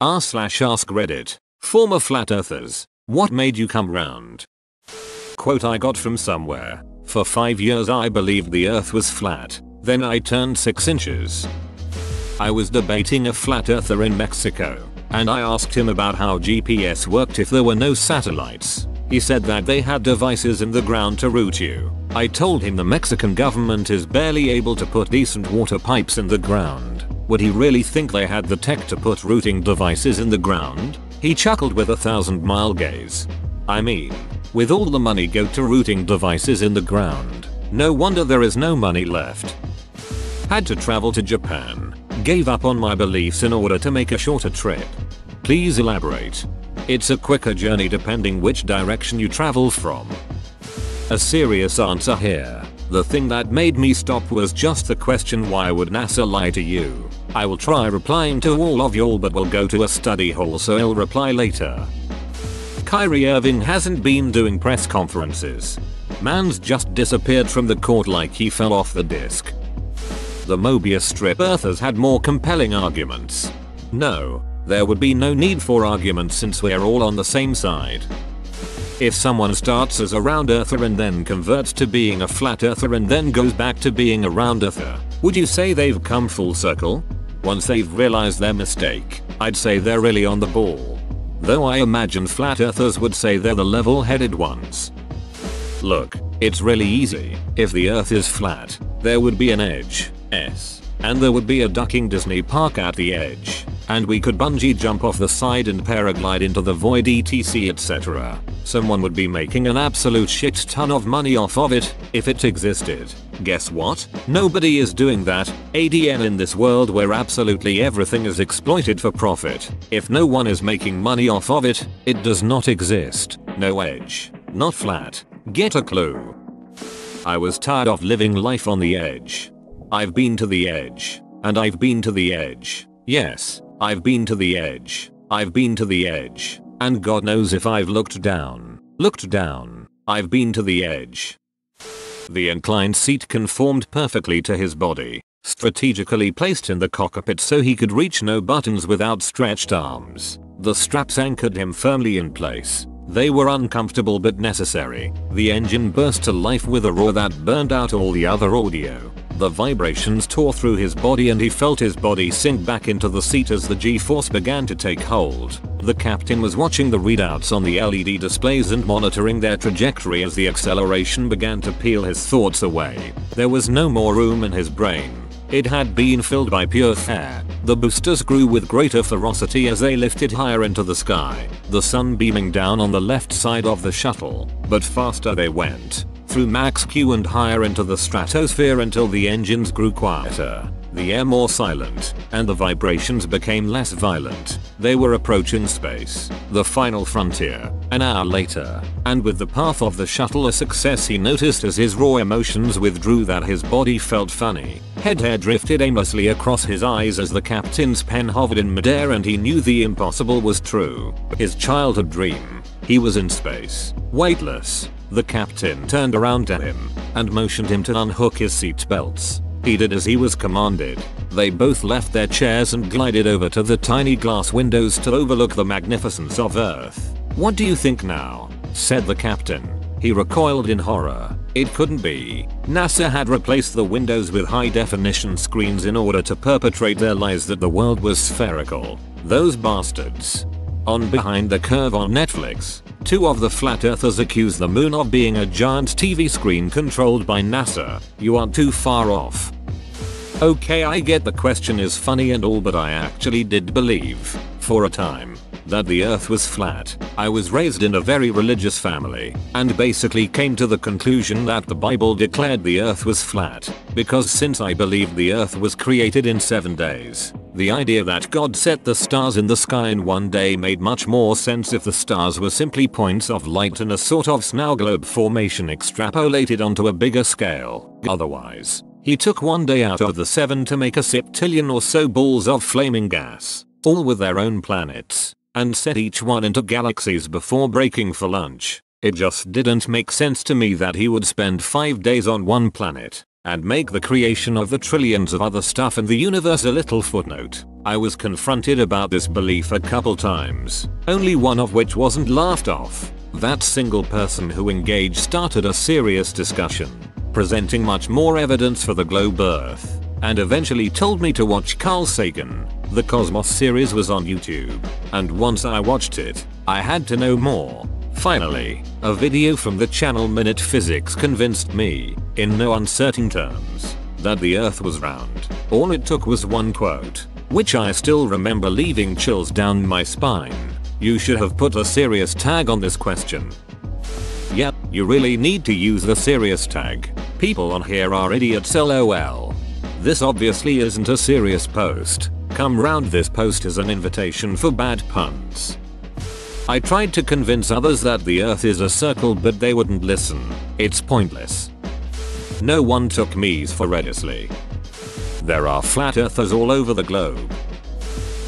r/ask Reddit. Former flat earthers. What made you come round? Quote I got from somewhere. For 5 years I believed the earth was flat. Then I turned 6 inches. I was debating a flat earther in Mexico, and I asked him about how GPS worked if there were no satellites. He said that they had devices in the ground to route you. I told him the Mexican government is barely able to put decent water pipes in the ground. Would he really think they had the tech to put routing devices in the ground? He chuckled with a 1,000-mile gaze. I mean, with all the money go to routing devices in the ground, no wonder there is no money left. Had to travel to Japan. Gave up on my beliefs in order to make a shorter trip. Please elaborate. It's a quicker journey depending which direction you travel from. A serious answer here. The thing that made me stop was just the question, why would NASA lie to you? I will try replying to all of y'all, but will go to a study hall, so I'll reply later. Kyrie Irving hasn't been doing press conferences. Man's just disappeared from the court like he fell off the disc. The Mobius strip earthers had more compelling arguments. No, there would be no need for arguments since we're all on the same side. If someone starts as a round earther and then converts to being a flat earther and then goes back to being a round earther, would you say they've come full circle? Once they've realized their mistake, I'd say they're really on the ball. Though I imagine flat earthers would say they're the level-headed ones. Look, it's really easy. If the earth is flat, there would be an edge, S, and there would be a ducking Disney park at the edge, and we could bungee jump off the side and paraglide into the void etc etc. Someone would be making an absolute shit ton of money off of it if it existed. Guess what? Nobody is doing that. ADN in this world where absolutely everything is exploited for profit. If no one is making money off of it, it does not exist. No edge. Not flat. Get a clue. I was tired of living life on the edge. I've been to the edge. And I've been to the edge. Yes, I've been to the edge. I've been to the edge. And God knows if I've looked down. Looked down. I've been to the edge. The inclined seat conformed perfectly to his body, strategically placed in the cockpit so he could reach no buttons with outstretched arms. The straps anchored him firmly in place. They were uncomfortable but necessary. The engine burst to life with a roar that burned out all the other audio. The vibrations tore through his body and he felt his body sink back into the seat as the G-force began to take hold. The captain was watching the readouts on the LED displays and monitoring their trajectory as the acceleration began to peel his thoughts away. There was no more room in his brain. It had been filled by pure air. The boosters grew with greater ferocity as they lifted higher into the sky, the sun beaming down on the left side of the shuttle, but faster they went, through max Q and higher into the stratosphere until the engines grew quieter, the air more silent, and the vibrations became less violent. They were approaching space, the final frontier, an hour later, and with the path of the shuttle a success, he noticed as his raw emotions withdrew that his body felt funny. Head hair drifted aimlessly across his eyes as the captain's pen hovered in midair and he knew the impossible was true. His childhood dream. He was in space, weightless. The captain turned around to him and motioned him to unhook his seat belts. He did as he was commanded. They both left their chairs and glided over to the tiny glass windows to overlook the magnificence of Earth. "What do you think now?" said the captain. He recoiled in horror. It couldn't be. NASA had replaced the windows with high-definition screens in order to perpetrate their lies that the world was spherical. Those bastards. On Behind the Curve on Netflix, two of the flat earthers accuse the moon of being a giant TV screen controlled by NASA. You aren't too far off. Okay, I get the question is funny and all, but I actually did believe, for a time, that the earth was flat. I was raised in a very religious family, and basically came to the conclusion that the Bible declared the earth was flat, because since I believed the earth was created in 7 days, the idea that God set the stars in the sky in one day made much more sense if the stars were simply points of light in a sort of snow globe formation extrapolated onto a bigger scale. Otherwise, he took one day out of the 7 to make a septillion or so balls of flaming gas, all with their own planets, and set each one into galaxies before breaking for lunch. It just didn't make sense to me that he would spend 5 days on one planet and make the creation of the trillions of other stuff in the universe a little footnote. I was confronted about this belief a couple times, only one of which wasn't laughed off. That single person who engaged started a serious discussion, presenting much more evidence for the globe Earth, and eventually told me to watch Carl Sagan. The Cosmos series was on YouTube, and once I watched it, I had to know more. Finally, a video from the channel Minute Physics convinced me, in no uncertain terms, that the Earth was round. All it took was one quote, which I still remember leaving chills down my spine. You should have put a serious tag on this question. Yep, you really need to use the serious tag. People on here are idiots lol. This obviously isn't a serious post. Come round, this post is an invitation for bad puns. I tried to convince others that the Earth is a circle, but they wouldn't listen. It's pointless. No one took me seriously. There are flat earthers all over the globe.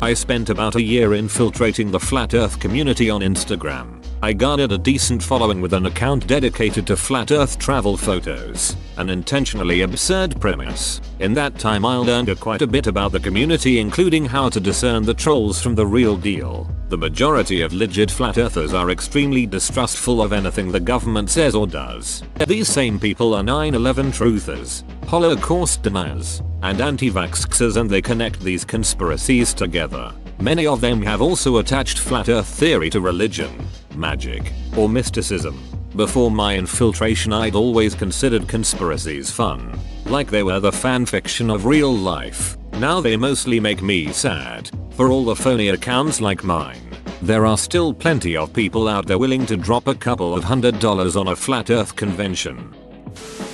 I spent about a year infiltrating the flat earth community on Instagram. I garnered a decent following with an account dedicated to flat earth travel photos, an intentionally absurd premise. In that time I learned quite a bit about the community, including how to discern the trolls from the real deal. The majority of legit flat earthers are extremely distrustful of anything the government says or does. These same people are 9/11 truthers, Holocaust deniers, and anti-vaxxers, and they connect these conspiracies together. Many of them have also attached flat earth theory to religion, magic, or mysticism. Before my infiltration I'd always considered conspiracies fun, like they were the fanfiction of real life. Now they mostly make me sad. For all the phony accounts like mine, there are still plenty of people out there willing to drop a couple of $100 on a flat earth convention.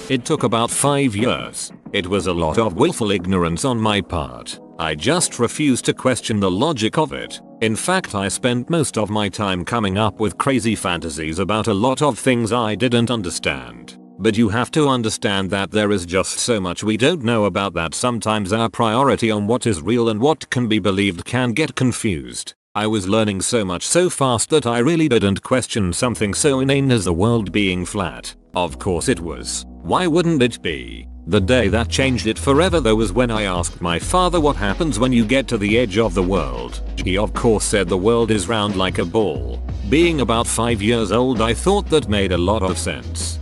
It took about 5 years. It was a lot of willful ignorance on my part. I just refused to question the logic of it. In fact, I spent most of my time coming up with crazy fantasies about a lot of things I didn't understand. But you have to understand that there is just so much we don't know about that sometimes our priority on what is real and what can be believed can get confused. I was learning so much so fast that I really didn't question something so inane as the world being flat. Of course it was. Why wouldn't it be? The day that changed it forever though was when I asked my father what happens when you get to the edge of the world. He of course said the world is round like a ball. Being about 5 years old I thought that made a lot of sense.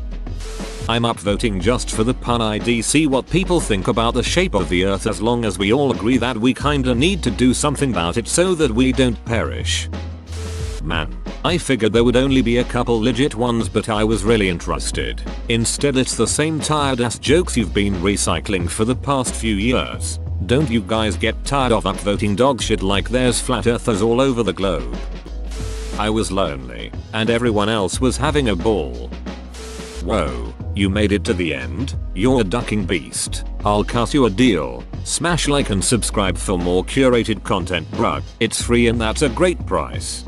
I'm upvoting just for the pun ID, see what people think about the shape of the earth, as long as we all agree that we kinda need to do something about it so that we don't perish. Man, I figured there would only be a couple legit ones, but I was really interested. Instead it's the same tired ass jokes you've been recycling for the past few years. Don't you guys get tired of upvoting dog shit like there's flat earthers all over the globe? I was lonely, and everyone else was having a ball. Whoa, you made it to the end? You're a ducking beast. I'll cut you a deal. Smash like and subscribe for more curated content, bruh. It's free and that's a great price.